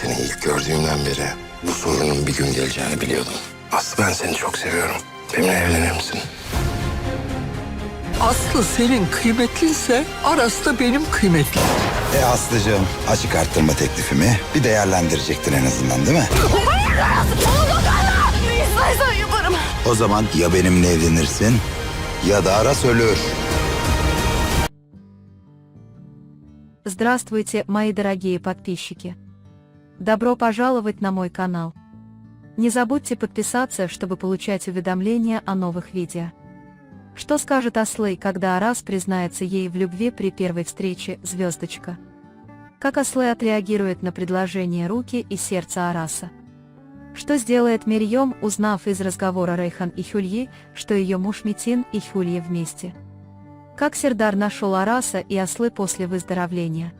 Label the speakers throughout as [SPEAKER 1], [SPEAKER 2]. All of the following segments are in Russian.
[SPEAKER 1] Seni ilk gördüğümden beri bu sorunun bir gün geleceğini biliyordum. Aslı, ben seni çok seviyorum. Benimle evlenir misin?
[SPEAKER 2] Aslı senin kıymetlinse Aras da benim kıymetlim.
[SPEAKER 3] Aslıcığım, açık arttırma teklifimi bir değerlendirecektin en azından, değil mi?
[SPEAKER 4] Hayır Aras! Ne istersen yaparım.
[SPEAKER 3] O zaman ya benimle evlenirsin ya da Aras ölür.
[SPEAKER 5] Здравствуйте, мои дорогие подписчики! Добро пожаловать на мой канал. Не забудьте подписаться, чтобы получать уведомления о новых видео. Что скажет Аслы, когда Арас признается ей в любви при первой встрече, звездочка? Как Аслы отреагирует на предложение руки и сердца Араса? Что сделает Мерьем, узнав из разговора Рейхан и Хюльи, что ее муж Метин и Хюльи вместе? Как Сердар нашел Араса и Аслы после выздоровления?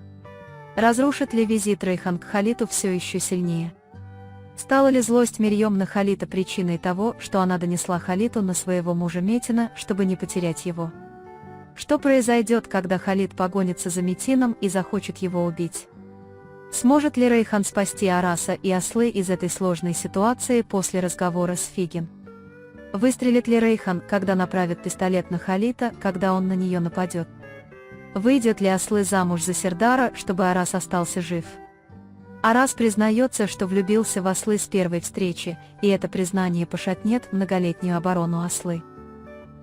[SPEAKER 5] Разрушит ли визит Рейхан к Халиту все еще сильнее? Стала ли злость Мерьем на Халита причиной того, что она донесла Халиту на своего мужа Метина, чтобы не потерять его? Что произойдет, когда Халит погонится за Метином и захочет его убить? Сможет ли Рейхан спасти Араса и Аслы из этой сложной ситуации после разговора с Фигин? Выстрелит ли Рейхан, когда направит пистолет на Халита, когда он на нее нападет? Выйдет ли Аслы замуж за Сердара, чтобы Арас остался жив? Арас признается, что влюбился в Аслы с первой встречи, и это признание пошатнет многолетнюю оборону Аслы.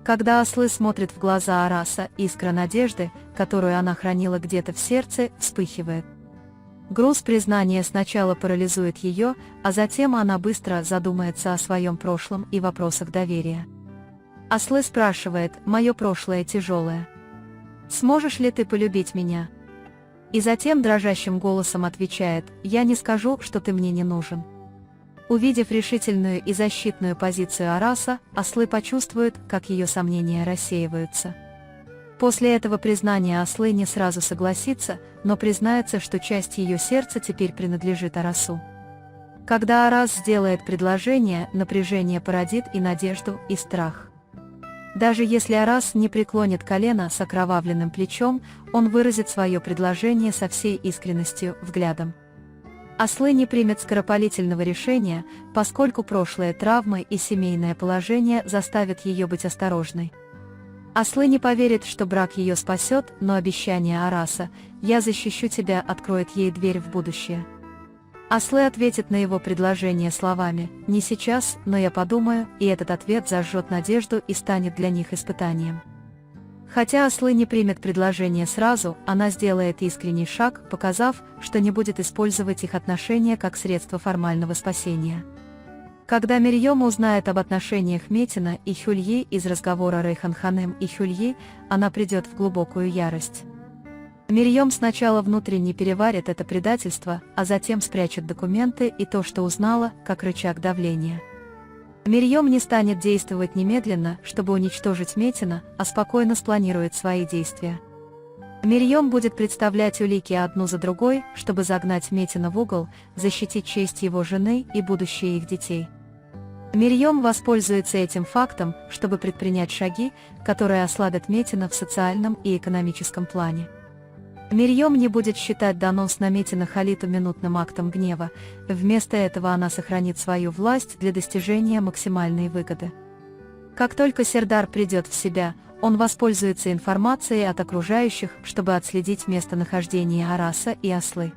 [SPEAKER 5] Когда Аслы смотрит в глаза Араса, искра надежды, которую она хранила где-то в сердце, вспыхивает. Груз признания сначала парализует ее, а затем она быстро задумается о своем прошлом и вопросах доверия. Аслы спрашивает: «Мое прошлое тяжелое. Сможешь ли ты полюбить меня?» И затем дрожащим голосом отвечает: «Я не скажу, что ты мне не нужен». Увидев решительную и защитную позицию Араса, Аслы почувствует, как ее сомнения рассеиваются. После этого признания Аслы не сразу согласится, но признается, что часть ее сердца теперь принадлежит Арасу. Когда Арас сделает предложение, напряжение породит и надежду, и страх. Даже если Арас не преклонит колено с окровавленным плечом, он выразит свое предложение со всей искренностью, взглядом. Аслы не примет скоропалительного решения, поскольку прошлые травмы и семейное положение заставят ее быть осторожной. Аслы не поверит, что брак ее спасет, но обещание Араса «Я защищу тебя» откроет ей дверь в будущее. Аслы ответит на его предложение словами «Не сейчас, но я подумаю», и этот ответ зажжет надежду и станет для них испытанием. Хотя Аслы не примет предложение сразу, она сделает искренний шаг, показав, что не будет использовать их отношения как средство формального спасения. Когда Мерьем узнает об отношениях Метина и Хюльи из разговора Рейхан Ханым и Хюльи, она придет в глубокую ярость. Мерьем сначала внутренне переварит это предательство, а затем спрячет документы и то, что узнала, как рычаг давления. Мерьем не станет действовать немедленно, чтобы уничтожить Метина, а спокойно спланирует свои действия. Мерьем будет представлять улики одну за другой, чтобы загнать Метина в угол, защитить честь его жены и будущее их детей. Мерьем воспользуется этим фактом, чтобы предпринять шаги, которые ослабят Метина в социальном и экономическом плане. Мерьем не будет считать донос на Метина Халиту минутным актом гнева, вместо этого она сохранит свою власть для достижения максимальной выгоды. Как только Сердар придет в себя, он воспользуется информацией от окружающих, чтобы отследить местонахождение Араса и Аслы.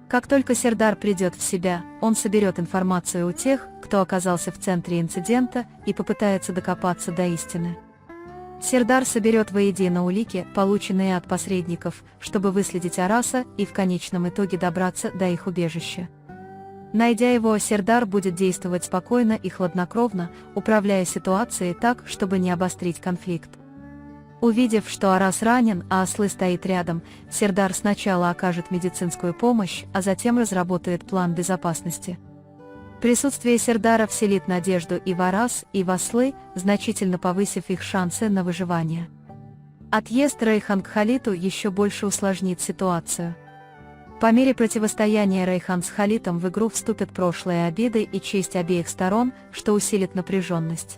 [SPEAKER 5] Как только Сердар придет в себя, он соберет информацию у тех, кто оказался в центре инцидента, и попытается докопаться до истины. Сердар соберет воедино улики, полученные от посредников, чтобы выследить Араса и в конечном итоге добраться до их убежища. Найдя его, Сердар будет действовать спокойно и хладнокровно, управляя ситуацией так, чтобы не обострить конфликт. Увидев, что Арас ранен, а Аслы стоит рядом, Сердар сначала окажет медицинскую помощь, а затем разработает план безопасности. Присутствие Сердара вселит надежду и в Арас, и в Аслы, значительно повысив их шансы на выживание. Отъезд Рейхан к Халиту еще больше усложнит ситуацию. По мере противостояния Рейхан с Халитом в игру вступят прошлые обиды и честь обеих сторон, что усилит напряженность.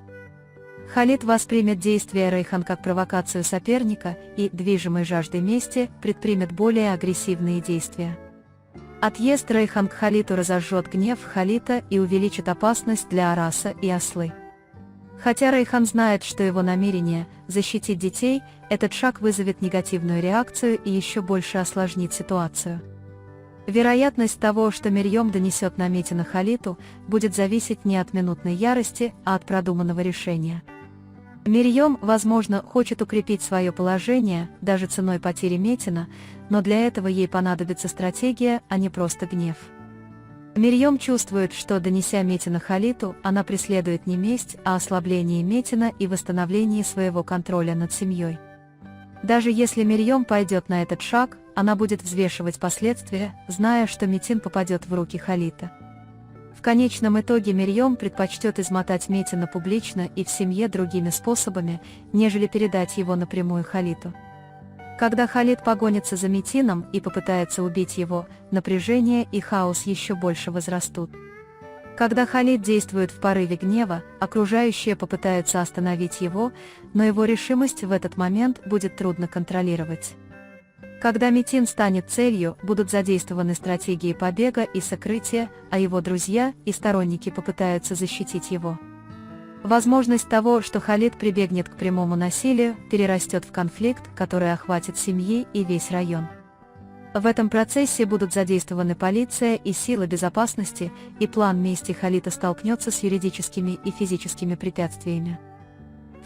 [SPEAKER 5] Халит воспримет действия Рейхан как провокацию соперника и, движимой жаждой мести, предпримет более агрессивные действия. Отъезд Рейхан к Халиту разожжет гнев Халита и увеличит опасность для Араса и Аслы. Хотя Рейхан знает, что его намерение защитить детей, этот шаг вызовет негативную реакцию и еще больше осложнит ситуацию. Вероятность того, что Мирьем донесет на Метина Халиту, будет зависеть не от минутной ярости, а от продуманного решения. Мирьем, возможно, хочет укрепить свое положение, даже ценой потери Метина, но для этого ей понадобится стратегия, а не просто гнев. Мирьем чувствует, что, донеся Метина Халиту, она преследует не месть, а ослабление Метина и восстановление своего контроля над семьей. Даже если Мирьем пойдет на этот шаг, она будет взвешивать последствия, зная, что Метин попадет в руки Халита. В конечном итоге Мирьем предпочтет измотать Метина публично и в семье другими способами, нежели передать его напрямую Халиту. Когда Халит погонится за Метином и попытается убить его, напряжение и хаос еще больше возрастут. Когда Халит действует в порыве гнева, окружающие попытаются остановить его, но его решимость в этот момент будет трудно контролировать. Когда Метин станет целью, будут задействованы стратегии побега и сокрытия, а его друзья и сторонники попытаются защитить его. Возможность того, что Халит прибегнет к прямому насилию, перерастет в конфликт, который охватит семьи и весь район. В этом процессе будут задействованы полиция и силы безопасности, и план мести Халита столкнется с юридическими и физическими препятствиями.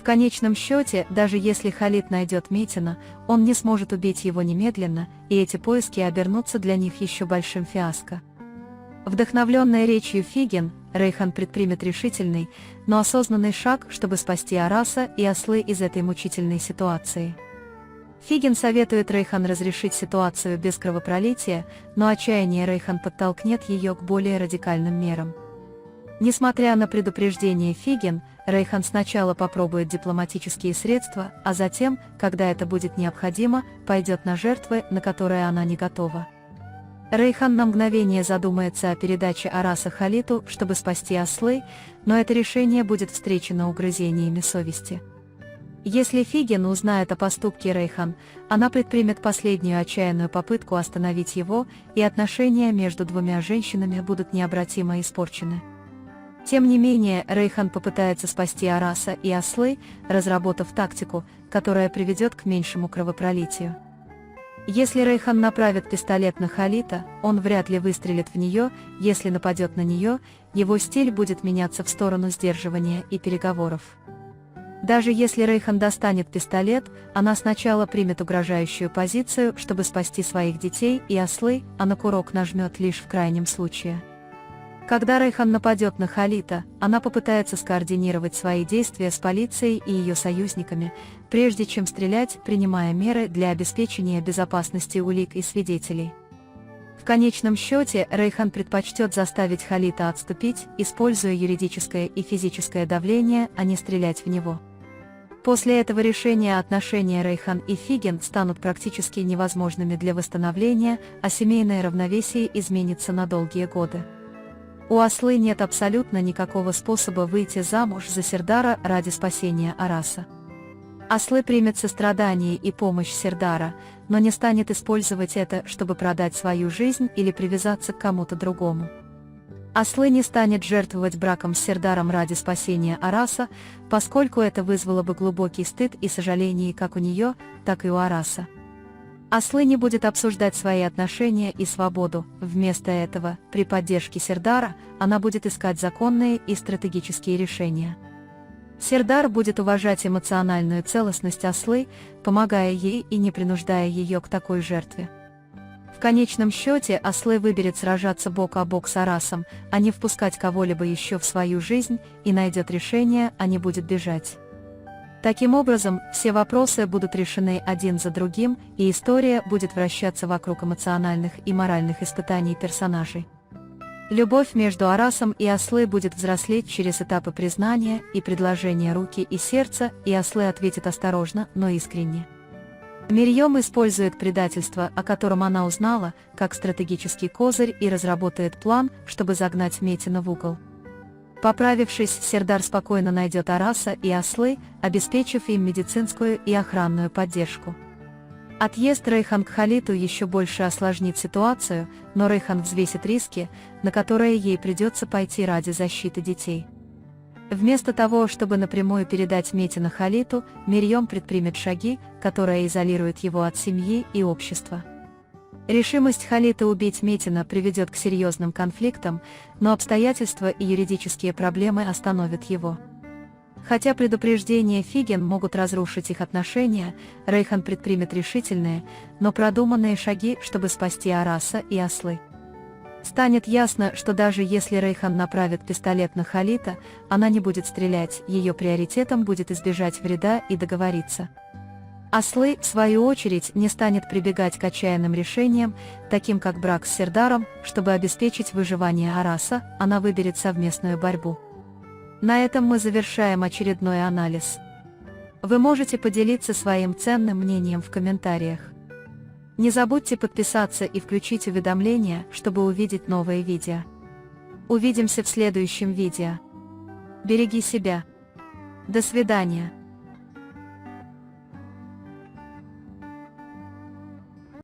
[SPEAKER 5] В конечном счете, даже если Халит найдет Метина, он не сможет убить его немедленно, и эти поиски обернутся для них еще большим фиаско. Вдохновленная речью Фиген, Рейхан предпримет решительный, но осознанный шаг, чтобы спасти Араса и Аслы из этой мучительной ситуации. Фиген советует Рейхан разрешить ситуацию без кровопролития, но отчаяние Рейхан подтолкнет ее к более радикальным мерам. Несмотря на предупреждение Фиген, Рейхан сначала попробует дипломатические средства, а затем, когда это будет необходимо, пойдет на жертвы, на которые она не готова. Рейхан на мгновение задумается о передаче Араса Халиту, чтобы спасти Аслы, но это решение будет встречено угрызениями совести. Если Фиген узнает о поступке Рейхан, она предпримет последнюю отчаянную попытку остановить его, и отношения между двумя женщинами будут необратимо испорчены. Тем не менее, Рейхан попытается спасти Араса и Аслы, разработав тактику, которая приведет к меньшему кровопролитию. Если Рейхан направит пистолет на Халита, он вряд ли выстрелит в нее, если нападет на нее, его стиль будет меняться в сторону сдерживания и переговоров. Даже если Рейхан достанет пистолет, она сначала примет угрожающую позицию, чтобы спасти своих детей и Аслы, а на курок нажмет лишь в крайнем случае. Когда Рейхан нападет на Халита, она попытается скоординировать свои действия с полицией и ее союзниками, прежде чем стрелять, принимая меры для обеспечения безопасности улик и свидетелей. В конечном счете, Рейхан предпочтет заставить Халита отступить, используя юридическое и физическое давление, а не стрелять в него. После этого решения отношения Рейхан и Фиген станут практически невозможными для восстановления, а семейное равновесие изменится на долгие годы. У Аслы нет абсолютно никакого способа выйти замуж за Сердара ради спасения Араса. Аслы примет сострадание и помощь Сердара, но не станет использовать это, чтобы продать свою жизнь или привязаться к кому-то другому. Аслы не станет жертвовать браком с Сердаром ради спасения Араса, поскольку это вызвало бы глубокий стыд и сожаление как у нее, так и у Араса. Аслы не будет обсуждать свои отношения и свободу, вместо этого, при поддержке Сердара, она будет искать законные и стратегические решения. Сердар будет уважать эмоциональную целостность Аслы, помогая ей и не принуждая ее к такой жертве. В конечном счете Аслы выберет сражаться бок о бок с Арасом, а не впускать кого-либо еще в свою жизнь, и найдет решение, а не будет бежать. Таким образом, все вопросы будут решены один за другим, и история будет вращаться вокруг эмоциональных и моральных испытаний персонажей. Любовь между Арасом и Аслы будет взрослеть через этапы признания и предложения руки и сердца, и Аслы ответит осторожно, но искренне. Мирьем использует предательство, о котором она узнала, как стратегический козырь и разработает план, чтобы загнать Метина в угол. Поправившись, Сердар спокойно найдет Араса и Аслы, обеспечив им медицинскую и охранную поддержку. Отъезд Рейхан к Халиту еще больше осложнит ситуацию, но Рейхан взвесит риски, на которые ей придется пойти ради защиты детей. Вместо того, чтобы напрямую передать Метина Халиту, Мерьем предпримет шаги, которые изолируют его от семьи и общества. Решимость Халита убить Метина приведет к серьезным конфликтам, но обстоятельства и юридические проблемы остановят его. Хотя предупреждения Фиген могут разрушить их отношения, Рейхан предпримет решительные, но продуманные шаги, чтобы спасти Араса и ослы. Станет ясно, что даже если Рейхан направит пистолет на Халита, она не будет стрелять, ее приоритетом будет избежать вреда и договориться. Ослы, в свою очередь, не станет прибегать к отчаянным решениям, таким как брак с Сердаром, чтобы обеспечить выживание Араса, она выберет совместную борьбу. На этом мы завершаем очередной анализ. Вы можете поделиться своим ценным мнением в комментариях. Не забудьте подписаться и включить уведомления, чтобы увидеть новые видео. Увидимся в следующем видео. Береги себя. До свидания.